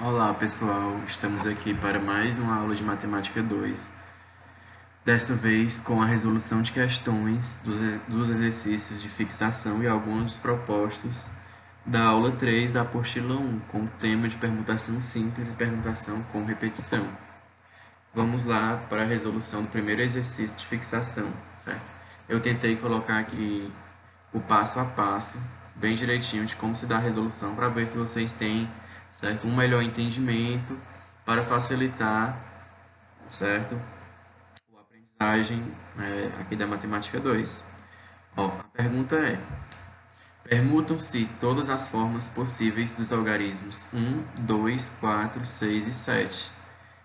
Olá pessoal, estamos aqui para mais uma aula de Matemática 2. Desta vez com a resolução de questões dos exercícios de fixação e alguns dos propostos da aula 3 da apostila 1, com o tema de permutação simples e permutação com repetição. Vamos lá para a resolução do primeiro exercício de fixação. Certo? Eu tentei colocar aqui o passo a passo, bem direitinho, de como se dá a resolução, para ver se vocês têm, certo, um melhor entendimento para facilitar, certo, a aprendizagem aqui da Matemática 2. Ó, a pergunta é: permutam-se todas as formas possíveis dos algarismos 1, 2, 4, 6 e 7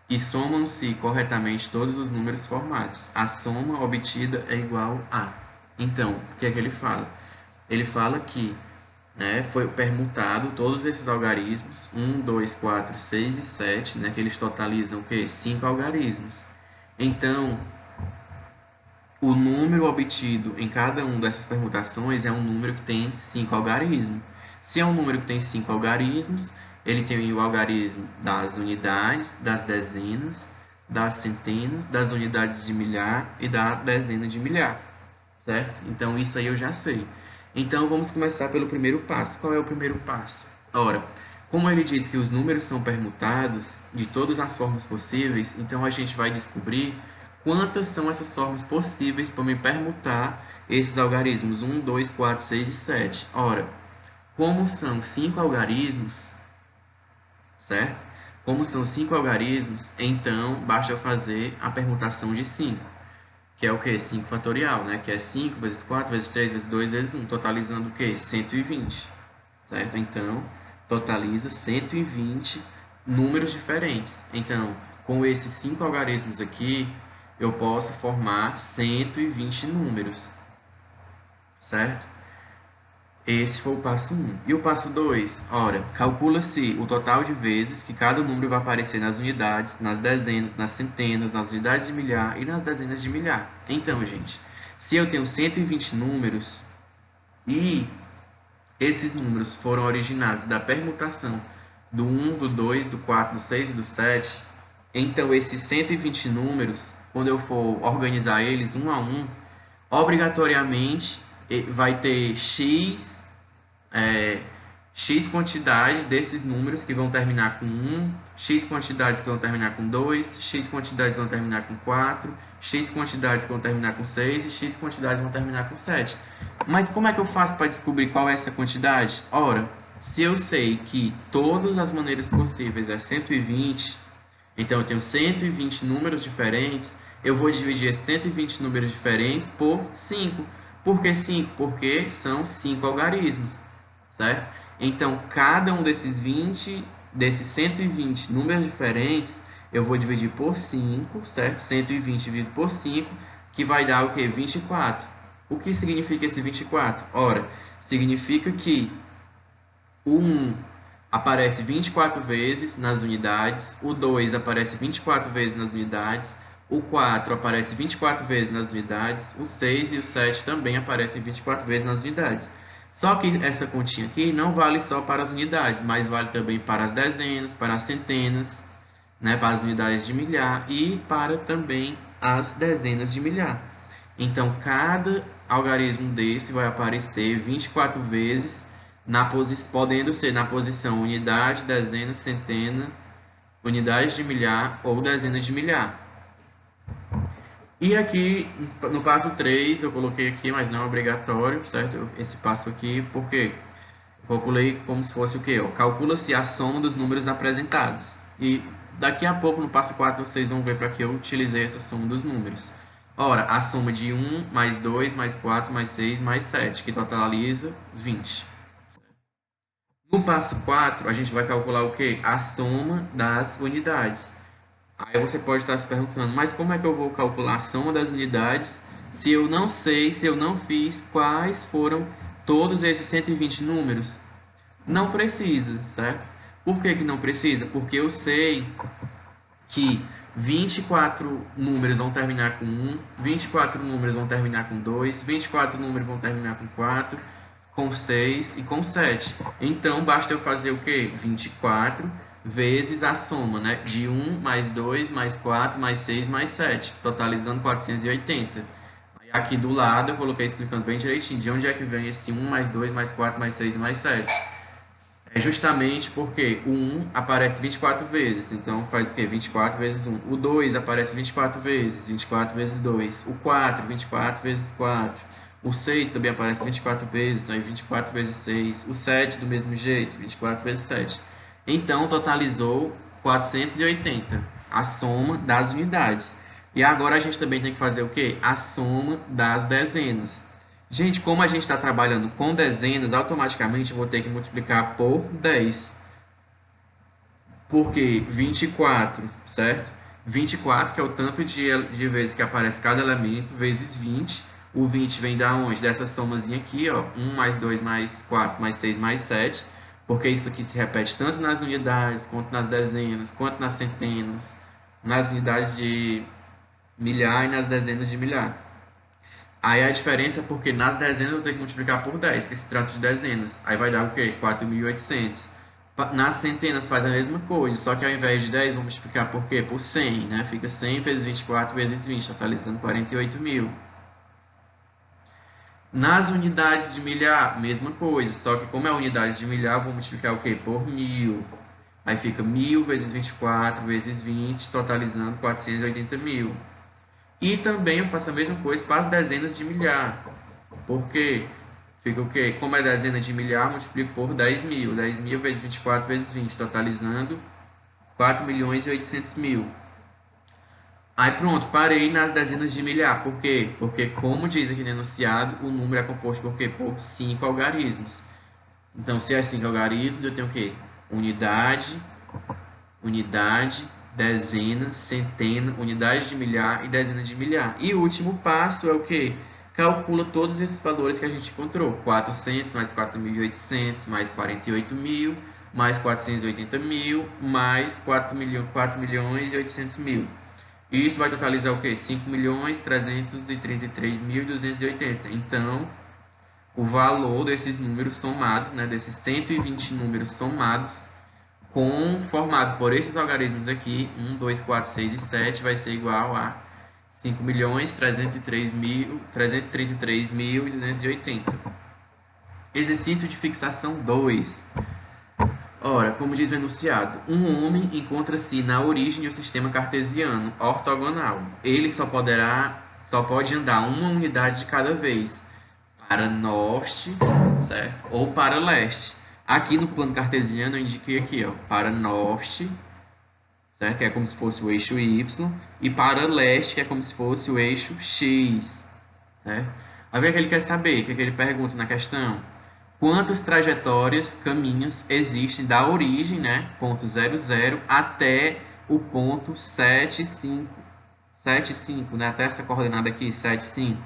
e somam-se corretamente todos os números formados. A soma obtida é igual a... Então, o que é que ele fala? Ele fala que foi permutado todos esses algarismos, 1, 2, 4, 6 e 7, que eles totalizam o quê? 5 algarismos. Então, o número obtido em cada uma dessas permutações é um número que tem 5 algarismos. Se é um número que tem 5 algarismos, ele tem o algarismo das unidades, das dezenas, das centenas, das unidades de milhar e da dezena de milhar, certo? Então, isso aí eu já sei. Então, vamos começar pelo primeiro passo. Qual é o primeiro passo? Ora, como ele diz que os números são permutados de todas as formas possíveis, então a gente vai descobrir quantas são essas formas possíveis para me permutar esses algarismos 1, 2, 4, 6 e 7. Ora, como são 5 algarismos, certo? Como são 5 algarismos, então basta eu fazer a permutação de 5, que é o que? 5 fatorial, né? Que é 5 vezes 4 vezes 3 vezes 2 vezes 1, totalizando o que? 120, certo? Então, totaliza 120 números diferentes. Então, com esses 5 algarismos aqui, eu posso formar 120 números, certo? Esse foi o passo 1. E o passo 2? Ora, calcula-se o total de vezes que cada número vai aparecer nas unidades, nas dezenas, nas centenas, nas unidades de milhar e nas dezenas de milhar. Então, gente, se eu tenho 120 números e esses números foram originados da permutação do 1, do 2, do 4, do 6 e do 7, então esses 120 números, quando eu for organizar eles um a um, obrigatoriamente vai ter x quantidade desses números que vão terminar com 1, x quantidades que vão terminar com 2, x quantidades que vão terminar com 4, x quantidades que vão terminar com 6 e x quantidades que vão terminar com 7. Mas como é que eu faço para descobrir qual é essa quantidade? Ora, se eu sei que todas as maneiras possíveis é 120, então eu tenho 120 números diferentes, eu vou dividir esses 120 números diferentes por 5. Por que 5? Porque são 5 algarismos, certo? Então, cada um desses 120 números diferentes, eu vou dividir por 5, certo? 120 dividido por 5, que vai dar o quê? 24. O que significa esse 24? Ora, significa que o 1 aparece 24 vezes nas unidades, o 2 aparece 24 vezes nas unidades, o 4 aparece 24 vezes nas unidades, o 6 e o 7 também aparecem 24 vezes nas unidades. Só que essa continha aqui não vale só para as unidades, mas vale também para as dezenas, para as centenas, para as unidades de milhar e para também as dezenas de milhar. Então, cada algarismo desse vai aparecer 24 vezes, podendo ser na posição unidade, dezena, centena, unidades de milhar ou dezenas de milhar. E aqui, no passo 3, eu coloquei aqui, mas não é obrigatório, certo? Esse passo aqui, porque eu calculei como se fosse o quê? Calcula-se a soma dos números apresentados. E daqui a pouco, no passo 4, vocês vão ver para que eu utilizei essa soma dos números. Ora, a soma de 1 mais 2 mais 4 mais 6 mais 7, que totaliza 20. No passo 4, a gente vai calcular o quê? A soma das unidades. Aí você pode estar se perguntando, mas como é que eu vou calcular a soma das unidades se eu não sei, se eu não fiz quais foram todos esses 120 números? Não precisa, certo? Por que não precisa? Porque eu sei que 24 números vão terminar com 1, 24 números vão terminar com 2, 24 números vão terminar com 4, com 6 e com 7. Então, basta eu fazer o quê? 24 vezes a soma, né? De 1 mais 2 mais 4 mais 6 mais 7, totalizando 480. Aí aqui do lado eu coloquei explicando bem direitinho de onde é que vem esse 1 mais 2 mais 4 mais 6 mais 7. É justamente porque o 1 aparece 24 vezes, então faz o quê? 24 vezes 1. O 2 aparece 24 vezes, 24 vezes 2. O 4, 24 vezes 4. O 6 também aparece 24 vezes, aí 24 vezes 6. O 7 do mesmo jeito, 24 vezes 7. Então, totalizou 480, a soma das unidades. E agora a gente também tem que fazer o quê? A soma das dezenas. Gente, como a gente está trabalhando com dezenas, automaticamente eu vou ter que multiplicar por 10. Porque 24, certo? 24, que é o tanto de vezes que aparece cada elemento, vezes 20. O 20 vem da onde? Dessa somazinha aqui, ó. 1 mais 2 mais 4 mais 6 mais 7. Porque isso aqui se repete tanto nas unidades, quanto nas dezenas, quanto nas centenas, nas unidades de milhar e nas dezenas de milhar. Aí a diferença é porque nas dezenas eu tenho que multiplicar por 10, que se trata de dezenas. Aí vai dar o quê? 4.800. Nas centenas faz a mesma coisa, só que ao invés de 10, vamos multiplicar por quê? Por 100, né? Fica 100 vezes 24 vezes 20, totalizando 48.000. Nas unidades de milhar, mesma coisa, só que como é unidade de milhar, vou multiplicar o quê? Por 1.000. Aí fica 1.000 vezes 24 vezes 20, totalizando 480.000. E também eu faço a mesma coisa para as dezenas de milhar. Porque fica o quê? Como é dezena de milhar, multiplico por 10.000. 10.000 vezes 24 vezes 20, totalizando 4.800.000. Aí pronto, parei nas dezenas de milhar. Por quê? Porque, como diz aqui no enunciado, o número é composto por quê? Por 5 algarismos. Então, se é 5 algarismos, eu tenho o quê? Unidade, unidade, dezena, centena, unidade de milhar e dezena de milhar. E o último passo é o quê? Calcula todos esses valores que a gente encontrou. 400 mais 4.800 mais 48.000 mais 480.000 mais 4.800.000. E isso vai totalizar o quê? 5.333.280. Então, o valor desses números somados, né, desses 120 números somados, formado por esses algarismos aqui, 1, 2, 4, 6 e 7, vai ser igual a 5.333.280. Exercício de fixação 2. Ora, como diz o enunciado, um homem encontra-se na origem do sistema cartesiano ortogonal. Ele só pode andar uma unidade de cada vez, para norte, certo? Ou para leste. Aqui no plano cartesiano eu indiquei aqui, ó, para norte, certo? Que é como se fosse o eixo Y, e para leste, que é como se fosse o eixo X, certo? Aí o que é que ele quer saber? O que é que ele pergunta na questão? Quantas trajetórias, caminhos existem da origem, né, ponto 00, até o ponto 75, né, até essa coordenada aqui, 75.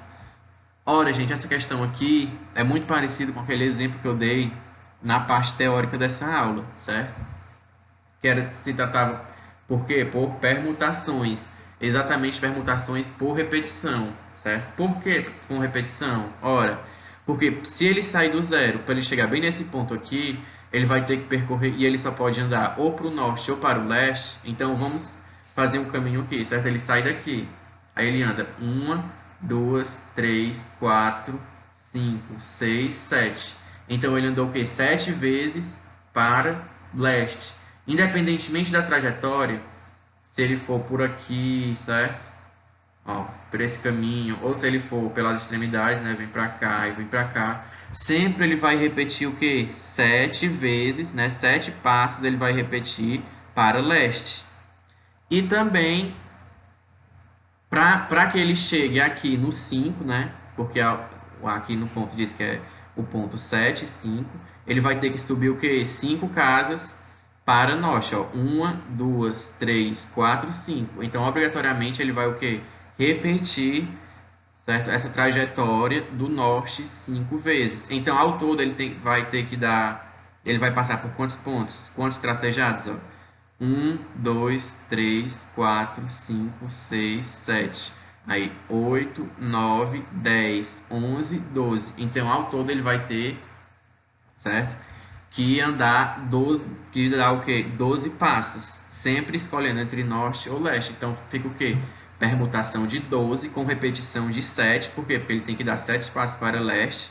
Ora, gente, essa questão aqui é muito parecida com aquele exemplo que eu dei na parte teórica dessa aula, certo? Que se tratava, por quê? Por permutações, exatamente permutações por repetição, certo? Por que com repetição? Ora, porque se ele sair do zero para ele chegar bem nesse ponto aqui, ele vai ter que percorrer, e ele só pode andar ou para o norte ou para o leste, então vamos fazer um caminho aqui, certo? Ele sai daqui, aí ele anda 1, 2, 3, 4, 5, 6, 7. Então ele andou o quê? 7 vezes para leste. Independentemente da trajetória, se ele for por aqui, certo? Ó, por esse caminho, ou se ele for pelas extremidades, né? Vem para cá e vem para cá. Sempre ele vai repetir o quê? 7 vezes, né? 7 passos ele vai repetir para leste. E também, para que ele chegue aqui no 5, né? Porque aqui no ponto diz que é o ponto 7, 5. Ele vai ter que subir o quê? 5 casas para norte, ó. 1, 2, 3, 4, 5. Então, obrigatoriamente, ele vai o quê? Repetir, certo? Essa trajetória do norte 5 vezes. Então, ao todo, ele vai ter que dar... Ele vai passar por quantos pontos? Quantos tracejados, ó? 1, 2, 3, 4, 5, 6, 7. Aí, 8, 9, 10, 11, 12. Então, ao todo, ele vai ter, certo? que andar 12, que dá o quê? 12 passos, sempre escolhendo entre norte ou leste. Então fica o quê? Permutação de 12 com repetição de 7, por quê? Porque ele tem que dar 7 passos para leste,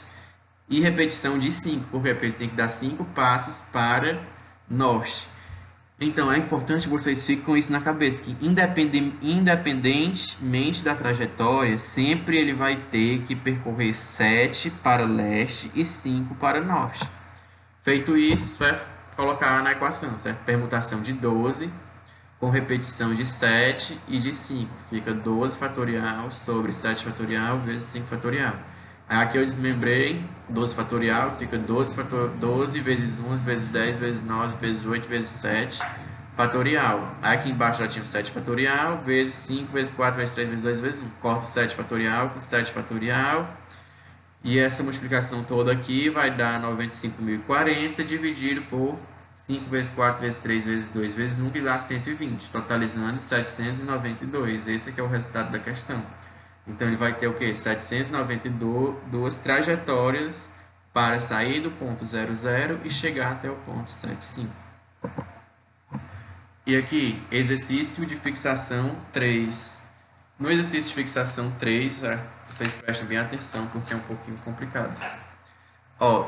e repetição de 5, por quê? Porque ele tem que dar 5 passos para norte. Então é importante que vocês fiquem com isso na cabeça, que independentemente da trajetória, sempre ele vai ter que percorrer 7 para leste e 5 para norte. Feito isso, é colocar na equação, certo? Permutação de 12 com repetição de 7 e de 5. Fica 12 fatorial sobre 7 fatorial vezes 5 fatorial. Aí aqui eu desmembrei 12 fatorial, fica 12 vezes 11 vezes 10 vezes 9 vezes 8 vezes 7 fatorial. Aí aqui embaixo já tinha 7 fatorial, vezes 5 vezes 4 vezes 3 vezes 2 vezes 1. Corto 7 fatorial com 7 fatorial. E essa multiplicação toda aqui vai dar 95.040 dividido por 5 vezes 4 vezes 3 vezes 2 vezes 1, que dá 120, totalizando 792. Esse aqui é o resultado da questão. Então, ele vai ter o quê? 792 trajetórias para sair do ponto 00 e chegar até o ponto 75. E aqui, exercício de fixação 3. No exercício de fixação 3, vocês prestem bem atenção, porque é um pouquinho complicado.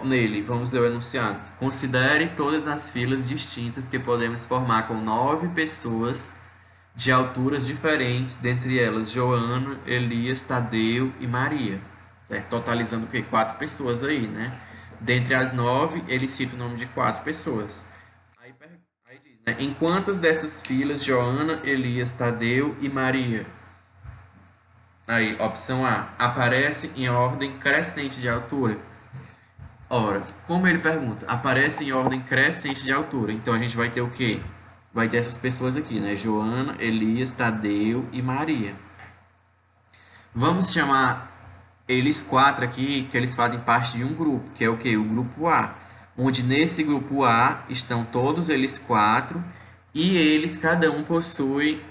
Nele, vamos ler o enunciado. Considere todas as filas distintas que podemos formar com 9 pessoas de alturas diferentes, dentre elas Joana, Elias, Tadeu e Maria. Totalizando o quê? 4 pessoas aí, né? Dentre as 9, ele cita o nome de 4 pessoas. Aí diz, né? Em quantas dessas filas Joana, Elias, Tadeu e Maria? Aí, opção A, aparece em ordem crescente de altura. Ora, como ele pergunta, aparece em ordem crescente de altura. Então, a gente vai ter o quê? Vai ter essas pessoas aqui, né? Joana, Elias, Tadeu e Maria. Vamos chamar eles 4 aqui, que eles fazem parte de um grupo, que é o quê? O grupo A. Onde nesse grupo A estão todos eles 4 e eles, cada um possui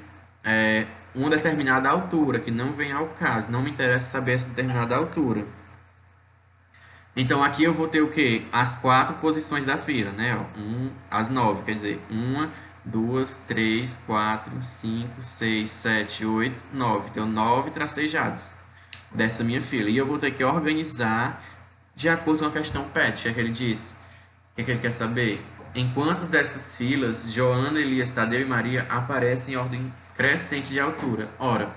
uma determinada altura, que não vem ao caso. Não me interessa saber essa determinada altura. Então, aqui eu vou ter o quê? As 4 posições da fila, né? As 9, quer dizer, 1, 2, 3, 4, 5, 6, 7, 8, 9. Então, 9 tracejados dessa minha fila. E eu vou ter que organizar de acordo com a questão PET. O que ele diz? O que ele quer saber? Em quantas dessas filas, Joana, Elias, Tadeu e Maria aparecem em ordem crescente de altura? Ora,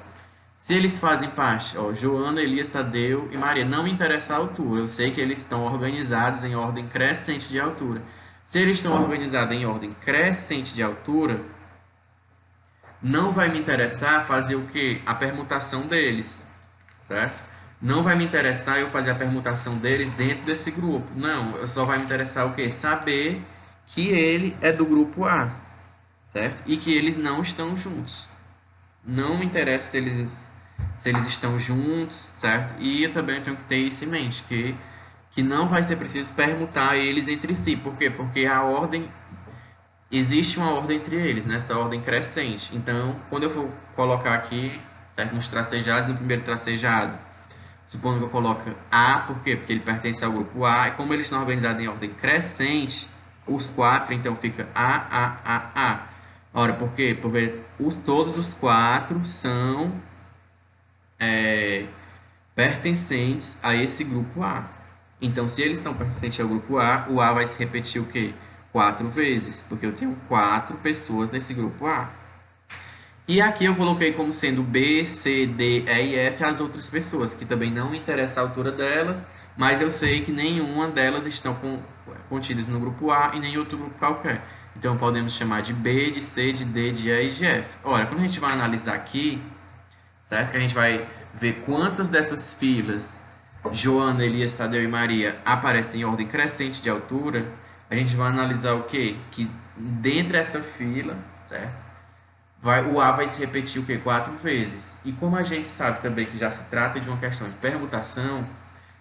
se eles fazem parte, Joana, Elias, Tadeu e Maria, não me interessa a altura. Eu sei que eles estão organizados em ordem crescente de altura. Se eles estão organizados em ordem crescente de altura, não vai me interessar fazer o quê? A permutação deles, certo? Não vai me interessar eu fazer a permutação deles dentro desse grupo. Não, só vai me interessar o quê? Saber que ele é do grupo A, certo? E que eles não estão juntos. Não me interessa se eles estão juntos, certo? E eu também tenho que ter isso em mente, que não vai ser preciso permutar eles entre si. Por quê? Porque a ordem, existe uma ordem entre eles, nessa ordem crescente. Então, quando eu for colocar aqui, certo? Nos tracejados, no primeiro tracejado, supondo que eu coloque A, por quê? Porque ele pertence ao grupo A, e como eles estão organizados em ordem crescente, os 4, então fica A. Ora, por quê? Porque todos os 4 são pertencentes a esse grupo A. Então, se eles são pertencentes ao grupo A, o A vai se repetir o quê? 4 vezes, porque eu tenho 4 pessoas nesse grupo A. E aqui eu coloquei como sendo B, C, D, E e F as outras pessoas, que também não me interessa a altura delas, mas eu sei que nenhuma delas estão contidas no grupo A e nem outro grupo qualquer. Então, podemos chamar de B, de C, de D, de E e de F. Ora, quando a gente vai analisar aqui, certo? Que a gente vai ver quantas dessas filas, Joana, Elias, Tadeu e Maria, aparecem em ordem crescente de altura, a gente vai analisar o quê? Que dentro dessa fila, certo? O A vai se repetir o quê? 4 vezes. E como a gente sabe também que já se trata de uma questão de permutação,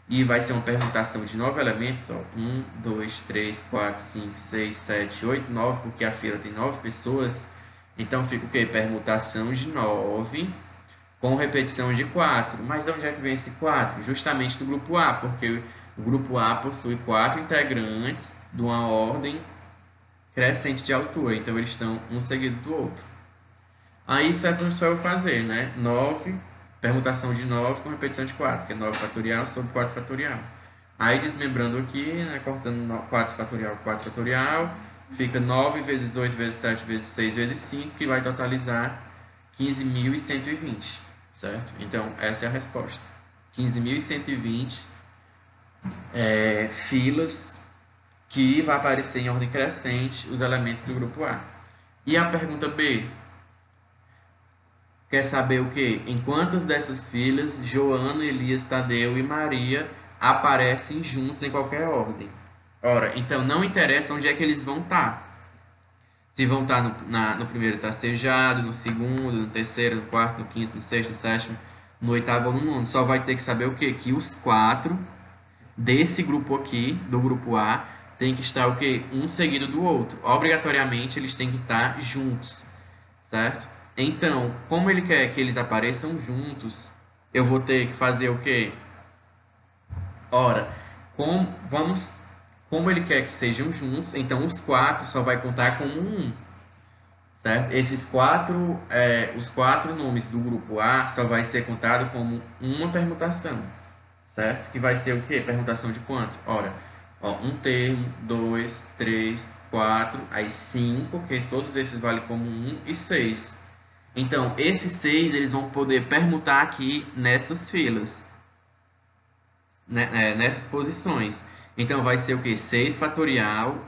e vai ser uma permutação de 9 elementos, 1, 2, 3, 4, 5, 6, 7, 8, 9, porque a fila tem 9 pessoas, então fica o quê? Permutação de 9 com repetição de 4. Mas onde é que vem esse 4? Justamente do grupo A, porque O grupo A possui 4 integrantes de uma ordem crescente de altura, então eles estão um seguido do outro. Aí isso é só eu fazer, né? 9, permutação de 9 com repetição de 4, que é 9 fatorial sobre 4 fatorial. Aí desmembrando aqui, né? Cortando 4 fatorial, 4 fatorial, fica 9 vezes 8 vezes 7 vezes 6 vezes 5, que vai totalizar 15.120, certo? Então, essa é a resposta. 15.120 filas que vai aparecer em ordem crescente os elementos do grupo A. E a pergunta B, quer saber o quê? Em quantas dessas filas Joana, Elias, Tadeu e Maria aparecem juntos em qualquer ordem? Ora, então não interessa onde é que eles vão estar. Se vão estar no primeiro tracejado, no segundo, no terceiro, no quarto, no quinto, no sexto, no sétimo, no oitavo ou no nono. Só vai ter que saber o quê? Que os 4 desse grupo aqui, do grupo A, tem que estar o quê? Um seguido do outro. Obrigatoriamente eles têm que estar juntos, certo? Então, como ele quer que eles apareçam juntos, eu vou ter que fazer o quê? Ora, como ele quer que sejam juntos, então os 4 só vai contar como um, certo? Esses 4, os 4 nomes do grupo A só vai ser contado como uma permutação, certo? Que vai ser o quê? Permutação de quanto? Ora, ó, um termo, 2, 3, 4, aí 5, que todos esses valem como 1 e 6. Então, esses 6 eles vão poder permutar aqui nessas filas, né, nessas posições. Então, vai ser o quê? 6 fatorial.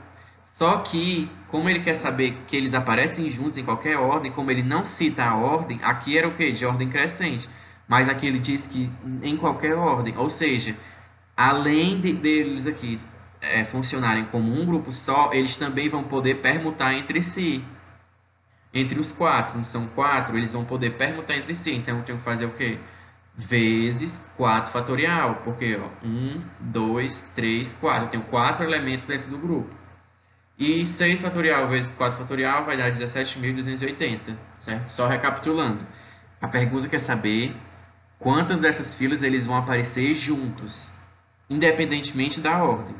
Só que, como ele quer saber que eles aparecem juntos em qualquer ordem, como ele não cita a ordem, aqui era o quê? De ordem crescente. Mas aqui ele diz que em qualquer ordem. Ou seja, além deles aqui funcionarem como um grupo só, eles também vão poder permutar entre si. Entre os 4, não são 4, eles vão poder permutar entre si. Então, eu tenho que fazer o quê? Vezes 4 fatorial. Porque, ó, 1, 2, 3, 4. Eu tenho 4 elementos dentro do grupo. E 6 fatorial vezes 4 fatorial vai dar 17.280, certo? Só recapitulando. A pergunta quer saber quantas dessas filas eles vão aparecer juntos, independentemente da ordem.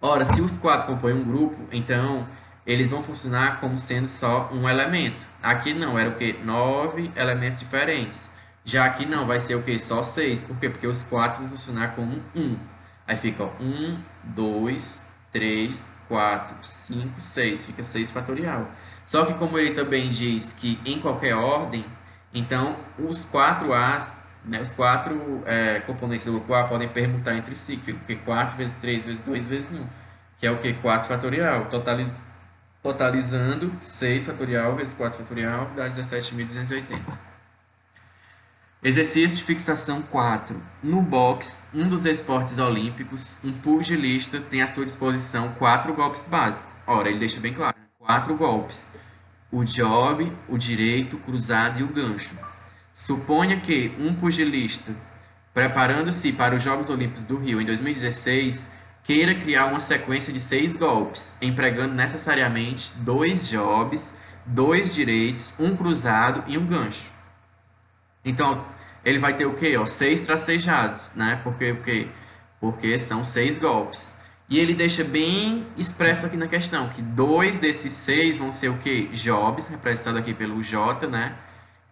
Ora, se os 4 compõem um grupo, então eles vão funcionar como sendo só um elemento. Aqui não, era o quê? 9 elementos diferentes. Já aqui não, vai ser o quê? Só 6. Por quê? Porque os 4 vão funcionar como um. Aí fica 1, 2, 3, 4, 5, 6. Fica 6 fatorial. Só que como ele também diz que em qualquer ordem, então os 4 A's, né, os 4 componentes do grupo A podem permutar entre si, que fica 4 vezes 3 vezes 2 vezes 1, que é o que? 4 fatorial. Totalizando 6 fatorial vezes 4 fatorial dá 17.280. Exercício de fixação 4. No boxe, um dos esportes olímpicos, um pugilista tem à sua disposição 4 golpes básicos. Ora, ele deixa bem claro, 4 golpes. O job, o direito, o cruzado e o gancho. Suponha que um pugilista, preparando-se para os Jogos Olímpicos do Rio em 2016, queira criar uma sequência de 6 golpes, empregando necessariamente 2 jobs, 2 direitos, um cruzado e um gancho. Então, ele vai ter o quê? 6 tracejados, né? Porque são 6 golpes. E ele deixa bem expresso aqui na questão que 2 desses 6 vão ser o quê? Jobs, representado aqui pelo J, né?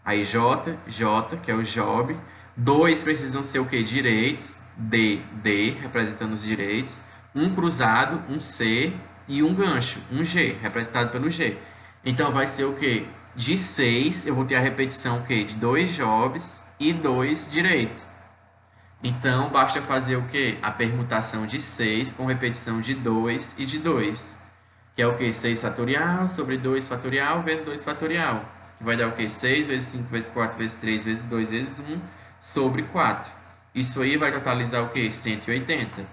Aí J, que é o job. 2 precisam ser o quê? Direitos, D, representando os direitos. Um cruzado, um C e um gancho, um G, representado pelo G. Então, vai ser o quê? De 6, eu vou ter a repetição o quê? De 2 jobs e 2 direitos. Então, basta fazer o quê? A permutação de 6 com repetição de 2 e de 2. Que é o quê? 6 fatorial sobre 2 fatorial vezes 2 fatorial. Que vai dar o quê? 6 vezes 5 vezes 4 vezes 3 vezes 2 vezes 1 sobre 4. Isso aí vai totalizar o quê? 180.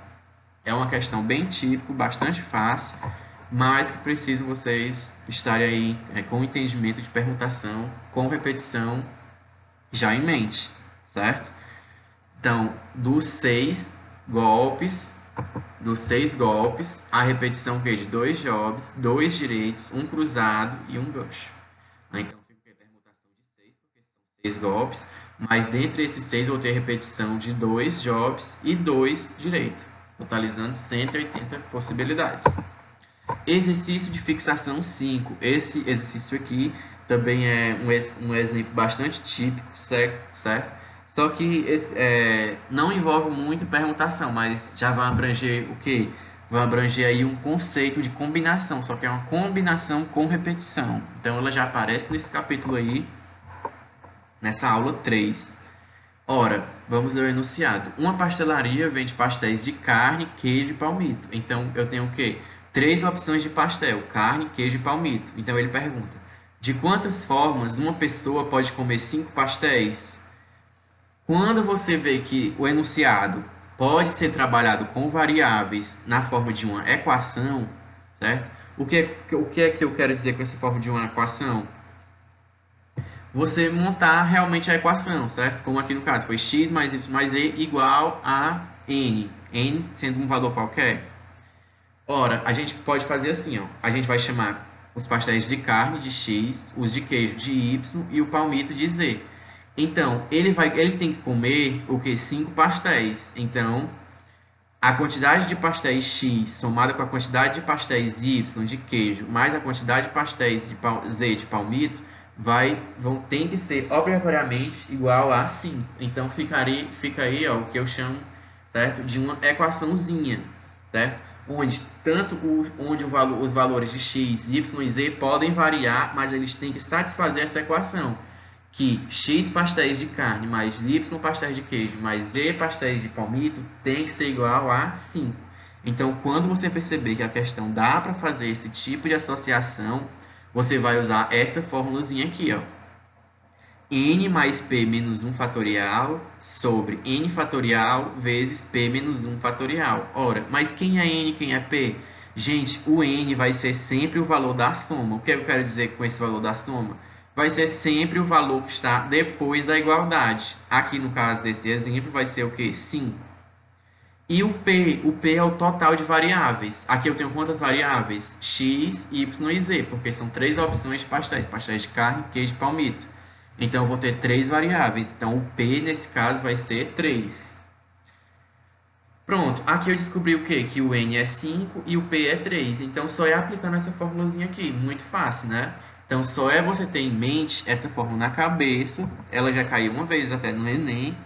É uma questão bem típica, bastante fácil, mas que precisam vocês estarem aí com o entendimento de permutação, com repetição já em mente, certo? Então, dos 6 golpes, a repetição que é de 2 jobs, 2 direitos, um cruzado e um gancho. Então, fica a permutação de 6, porque são 6 golpes. Mas dentre esses 6 eu vou ter repetição de 2 jobs e 2 direito, totalizando 180 possibilidades. Exercício de fixação 5. Esse exercício aqui também é um exemplo bastante típico, certo? Só que não envolve muito permutação, mas já vai abranger o quê? Vai abranger aí um conceito de combinação, só que é uma combinação com repetição. Então ela já aparece nesse capítulo aí, nessa aula 3. Ora, vamos ler o enunciado. Uma pastelaria vende pastéis de carne, queijo e palmito. Então eu tenho o quê? 3 opções de pastel: carne, queijo e palmito. Então ele pergunta: de quantas formas uma pessoa pode comer 5 pastéis? Quando você vê que o enunciado pode ser trabalhado com variáveis na forma de uma equação, certo? O que é que eu quero dizer com essa forma de uma equação? Você montar realmente a equação, certo? Como aqui no caso, foi x mais y mais e igual a n. N sendo um valor qualquer. Ora, a gente pode fazer assim, ó. A gente vai chamar os pastéis de carne de x, os de queijo de y e o palmito de z. Então, ele tem que comer o que? 5 pastéis. Então, a quantidade de pastéis x somada com a quantidade de pastéis y de queijo mais a quantidade de pastéis de z de palmito tem que ser obrigatoriamente igual a 5. Então, fica aí ó, o que eu chamo, certo, de uma equaçãozinha, certo? Onde os valores de x, y e z podem variar, mas eles têm que satisfazer essa equação, que x pastéis de carne mais y pastéis de queijo mais z pastéis de palmito tem que ser igual a 5. Então, quando você perceber que a questão dá para fazer esse tipo de associação, você vai usar essa formulazinha aqui, ó. N mais P menos 1 fatorial sobre N fatorial vezes P menos 1 fatorial. Ora, mas quem é N e quem é P? Gente, o N vai ser sempre o valor da soma. O que eu quero dizer com esse valor da soma? Vai ser sempre o valor que está depois da igualdade. Aqui no caso desse exemplo vai ser o quê? 5. E o P é o total de variáveis. Aqui eu tenho quantas variáveis? X, Y e Z, porque são 3 opções de pastéis. Pastéis de carne, queijo e palmito. Então, eu vou ter 3 variáveis. Então, o P, nesse caso, vai ser 3. Pronto. Aqui eu descobri o quê? Que o N é 5 e o P é 3. Então, só é aplicando essa formulazinha aqui. Muito fácil, né? Então, só é você ter em mente essa fórmula na cabeça. Ela já caiu uma vez até no Enem.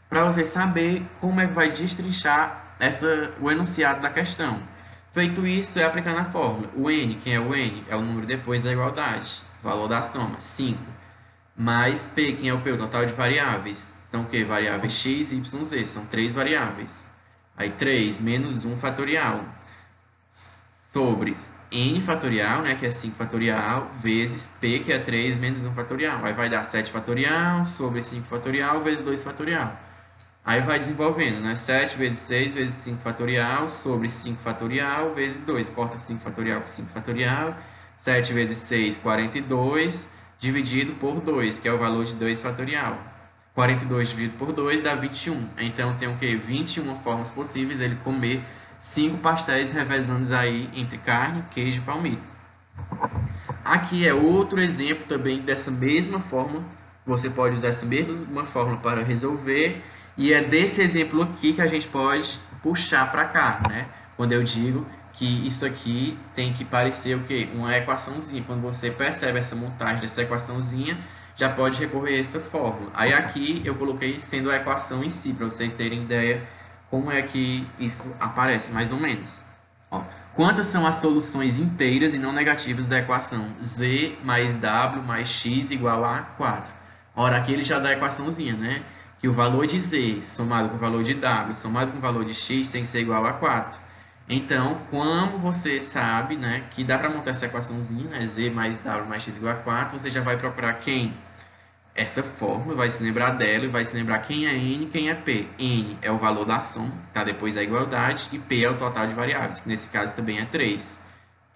Para você saber como é que vai destrinchar o enunciado da questão. Feito isso, é aplicar na fórmula. O N, quem é o N? É o número depois da igualdade. Valor da soma, 5. Mais P, quem é o P? O total de variáveis. São o quê? Variáveis x, y, z. São 3 variáveis. Aí 3 menos 1 fatorial. Sobre n fatorial, né, que é 5 fatorial, vezes P, que é 3 menos 1 fatorial. Aí vai dar 7 fatorial sobre 5 fatorial vezes 2 fatorial. Aí vai desenvolvendo, né? 7 vezes 6 vezes 5 fatorial sobre 5 fatorial vezes 2. Corta 5 fatorial com 5 fatorial. 7 vezes 6, 42, dividido por 2, que é o valor de 2 fatorial. 42 dividido por 2 dá 21. Então, tem o quê? 21 formas possíveis ele comer 5 pastéis revezando aí entre carne, queijo e palmito. Aqui é outro exemplo também dessa mesma forma. Você pode usar essa mesma fórmula para resolver. E é desse exemplo aqui que a gente pode puxar para cá, né? Quando eu digo que isso aqui tem que parecer o quê? Uma equaçãozinha. Quando você percebe essa montagem dessa equaçãozinha, já pode recorrer a essa fórmula. Aí aqui eu coloquei sendo a equação em si, para vocês terem ideia como é que isso aparece, mais ou menos. Ó, quantas são as soluções inteiras e não negativas da equação z mais w mais x igual a 4? Ora, aqui ele já dá a equaçãozinha, né? Que o valor de z somado com o valor de w somado com o valor de x tem que ser igual a 4. Então, como você sabe, né, que dá para montar essa equaçãozinha, né, z mais w mais x igual a 4, você já vai procurar quem? Essa fórmula, vai se lembrar dela e vai se lembrar quem é n e quem é p. N é o valor da soma, tá depois da igualdade, e p é o total de variáveis, que nesse caso também é 3.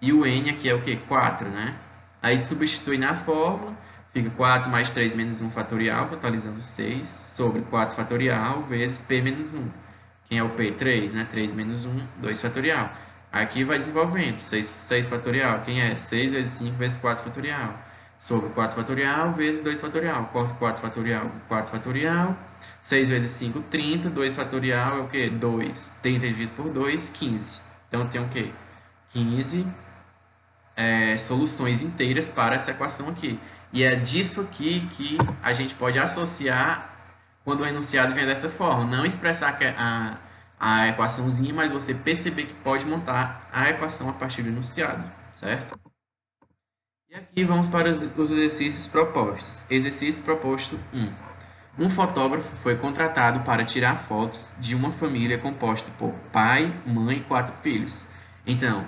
E o n aqui é o quê? 4, né? Aí substitui na fórmula, fica 4 mais 3 menos 1 fatorial, totalizando 6, sobre 4 fatorial vezes p menos 1. Quem é o p? 3, né? 3 menos 1, 2 fatorial. Aqui vai desenvolvendo. 6 fatorial. Quem é? 6 vezes 5 vezes 4 fatorial. sobre 4 fatorial vezes 2 fatorial. Corto 4 fatorial com 4 fatorial. 6 vezes 5, 30. 2 fatorial é o quê? 2. 30 dividido por 2, 15. Então, tem o quê? 15 soluções inteiras para essa equação aqui. E é disso aqui que a gente pode associar quando o enunciado vem dessa forma. Não expressar a equaçãozinha, mas você perceber que pode montar a equação a partir do enunciado, certo? E aqui vamos para os exercícios propostos. Exercício proposto 1. Um fotógrafo foi contratado para tirar fotos de uma família composta por pai, mãe e 4 filhos. Então,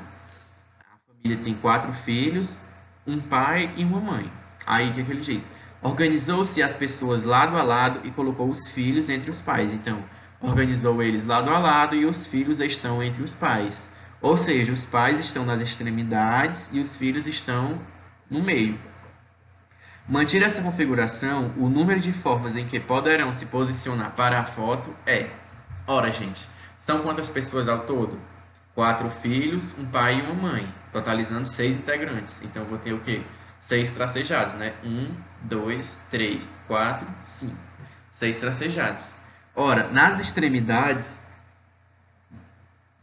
a família tem 4 filhos, um pai e uma mãe. Aí, o que ele diz? Organizou-se as pessoas lado a lado e colocou os filhos entre os pais. Então, organizou eles lado a lado e os filhos estão entre os pais. Ou seja, os pais estão nas extremidades e os filhos estão no meio. Manter essa configuração, o número de formas em que poderão se posicionar para a foto é... Ora, gente, são quantas pessoas ao todo? 4 filhos, um pai e uma mãe, totalizando 6 integrantes. Então, eu vou ter o quê? 6 tracejados, né? 1, 2, 3, 4, 5. 6 tracejados. Ora, nas extremidades,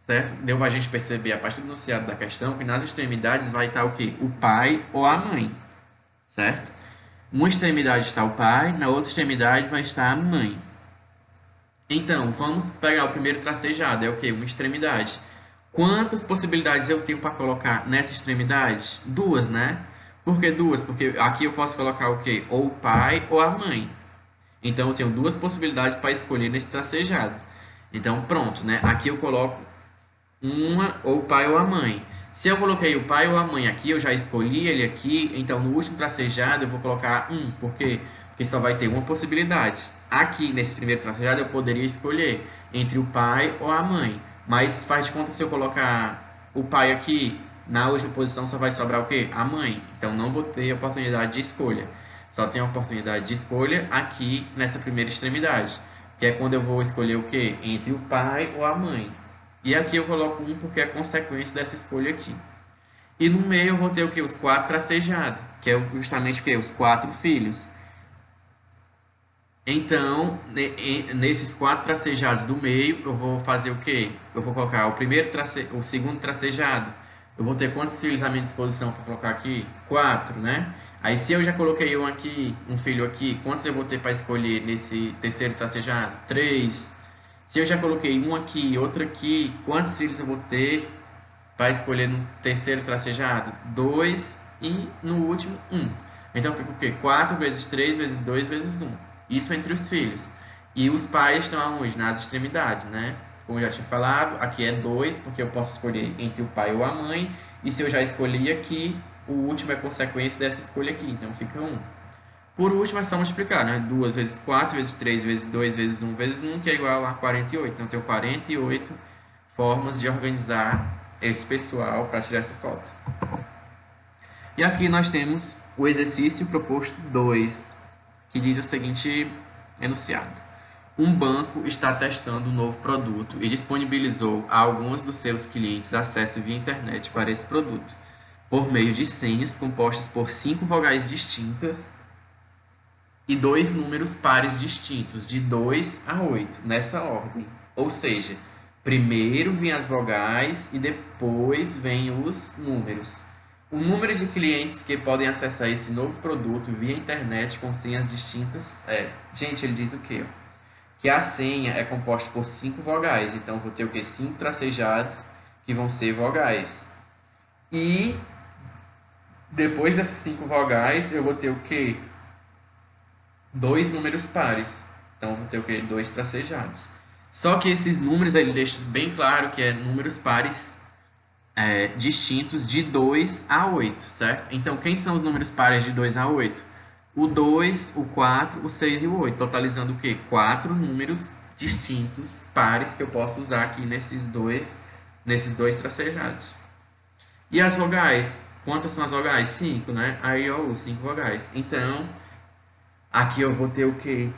certo? Deu pra gente perceber, a partir do enunciado da questão, que nas extremidades vai estar o quê? O pai ou a mãe, certo? Uma extremidade está o pai, na outra extremidade vai estar a mãe. Então, vamos pegar o primeiro tracejado, é o quê? Uma extremidade. Quantas possibilidades eu tenho para colocar nessa extremidade? 2, né? Por que 2? Porque aqui eu posso colocar o quê? Ou o pai ou a mãe. Então, eu tenho 2 possibilidades para escolher nesse tracejado. Então, pronto, né? Aqui eu coloco uma, ou o pai ou a mãe. Se eu coloquei o pai ou a mãe aqui, eu já escolhi ele aqui, então no último tracejado eu vou colocar 1. Por quê? Porque só vai ter uma possibilidade. Aqui, nesse primeiro tracejado, eu poderia escolher entre o pai ou a mãe. Mas faz de conta, se eu colocar o pai aqui, na última posição só vai sobrar o quê? A mãe. Então não vou ter oportunidade de escolha. Só tenho a oportunidade de escolha aqui nessa primeira extremidade. Que é quando eu vou escolher o quê? Entre o pai ou a mãe. E aqui eu coloco 1 porque é consequência dessa escolha aqui. E no meio eu vou ter o quê? Os 4 tracejados, que é justamente o quê? Os 4 filhos. Então, nesses 4 tracejados do meio, eu vou fazer o quê? Eu vou colocar o segundo tracejado. Eu vou ter quantos filhos à minha disposição para colocar aqui? 4, né? Aí se eu já coloquei um filho aqui, quantos eu vou ter para escolher nesse terceiro tracejado? 3. Se eu já coloquei um aqui e outro aqui, quantos filhos eu vou ter para escolher no terceiro tracejado? 2 e no último 1. Então fica o quê? 4 vezes 3 vezes 2 vezes 1. Isso entre os filhos. E os pais estão aonde? Nas extremidades, né? Como eu já tinha falado, aqui é 2, porque eu posso escolher entre o pai ou a mãe. E se eu já escolhi aqui, o último é consequência dessa escolha aqui. Então fica 1. Por último, é só multiplicar, né? 2 vezes 4 vezes 3 vezes 2 vezes 1 vezes 1, que é igual a 48. Então, eu tenho 48 formas de organizar esse pessoal para tirar essa foto. E aqui nós temos o exercício proposto 2, que diz o seguinte enunciado. Um banco está testando um novo produto e disponibilizou a alguns dos seus clientes acesso via internet para esse produto, por meio de senhas compostas por 5 vogais distintas e 2 números pares distintos, de 2 a 8, nessa ordem. Ou seja, primeiro vêm as vogais e depois vêm os números. O número de clientes que podem acessar esse novo produto via internet com senhas distintas é... Gente, ele diz o quê? Que a senha é composta por 5 vogais. Então, eu vou ter o quê? 5 tracejados que vão ser vogais. E depois dessas 5 vogais, eu vou ter o quê? 2 números pares. Então, eu vou ter o quê? 2 tracejados. Só que esses números, ele deixa bem claro que é números pares distintos de 2 a 8, certo? Então, quem são os números pares de 2 a 8? O 2, o 4, o 6 e o 8. Totalizando o quê? 4 números distintos, pares, que eu posso usar aqui nesses dois tracejados. E as vogais? Quantas são as vogais? 5, né? Aí, ó, os 5 vogais. Então, aqui eu vou ter o quê?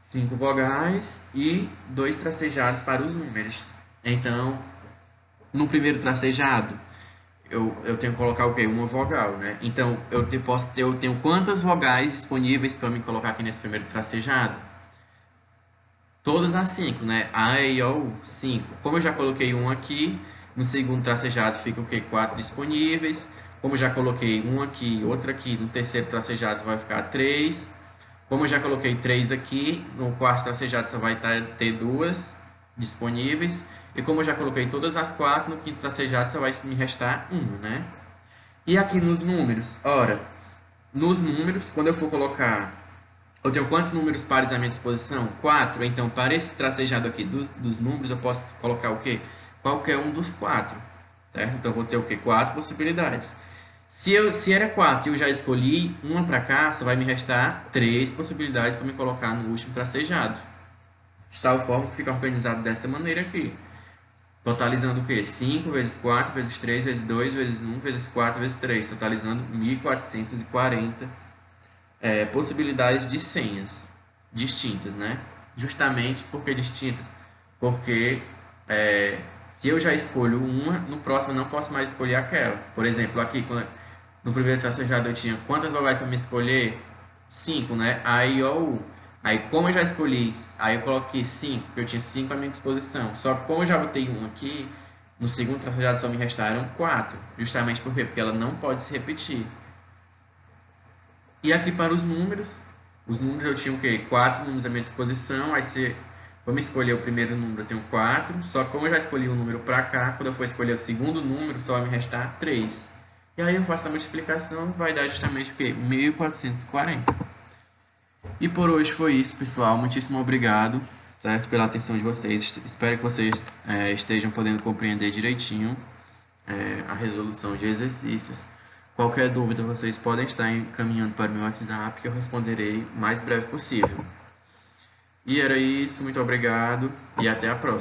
5 vogais e 2 tracejados para os números. Então, no primeiro tracejado, eu tenho que colocar o quê? Uma vogal, né? Então, eu tenho quantas vogais disponíveis para me colocar aqui nesse primeiro tracejado? Todas as 5, né? A, E, I, O, U, 5. Como eu já coloquei um aqui, no segundo tracejado fica o quê? 4 disponíveis. Como eu já coloquei um aqui, outro aqui, no terceiro tracejado vai ficar 3. Como eu já coloquei 3 aqui, no quarto tracejado só vai ter 2 disponíveis. E como eu já coloquei todas as 4, no quinto tracejado só vai me restar 1, né? E aqui nos números? Ora, nos números, quando eu for colocar... Eu tenho quantos números pares à minha disposição? 4. Então, para esse tracejado aqui dos números, eu posso colocar o quê? Qualquer um dos 4. Certo? Então, eu vou ter o quê? 4 possibilidades. Se era 4 e eu já escolhi uma para cá, só vai me restar 3 possibilidades para me colocar no último tracejado. De tal forma que fica organizado dessa maneira aqui. Totalizando o quê? 5 vezes 4 vezes 3 vezes 2 vezes 1 vezes 4 vezes 3. Totalizando 1440 possibilidades de senhas distintas, né? Justamente porque distintas? Porque se eu já escolho uma, no próximo eu não posso mais escolher aquela. Por exemplo, aqui no primeiro tracejado eu tinha quantas vogais para me escolher? 5, né? A, I, O, U. Aí, como eu já escolhi, aí eu coloquei 5, porque eu tinha 5 à minha disposição. Só que como eu já botei 1 aqui, no segundo tracejado só me restaram 4. Justamente por quê? Porque ela não pode se repetir. E aqui para os números eu tinha o quê? 4 números à minha disposição. Aí, vamos escolher o primeiro número, eu tenho 4. Só que como eu já escolhi um número para cá, quando eu for escolher o segundo número, só vai me restar 3. E aí eu faço a multiplicação, vai dar justamente o quê? 1440. E por hoje foi isso, pessoal. Muitíssimo obrigado, certo, pela atenção de vocês. Espero que vocês estejam podendo compreender direitinho a resolução de exercícios. Qualquer dúvida, vocês podem estar encaminhando para o meu WhatsApp, que eu responderei o mais breve possível. E era isso, muito obrigado e até a próxima.